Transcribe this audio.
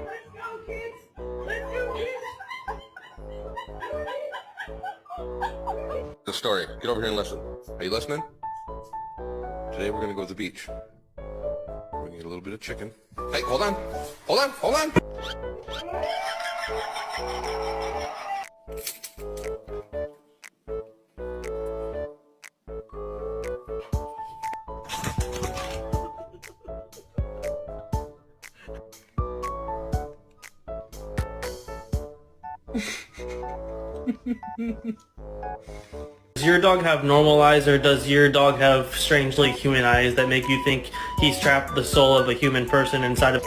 Let's go, kids. Let's go, kids. The story. Get over here and listen. Are you listening? Today we're gonna go to the beach. We're gonna get a little bit of chicken. Hey, hold on. Hold on. Hold on. Does your dog have normal eyes, or does your dog have strangely human eyes that make you think he's trapped the soul of a human person inside of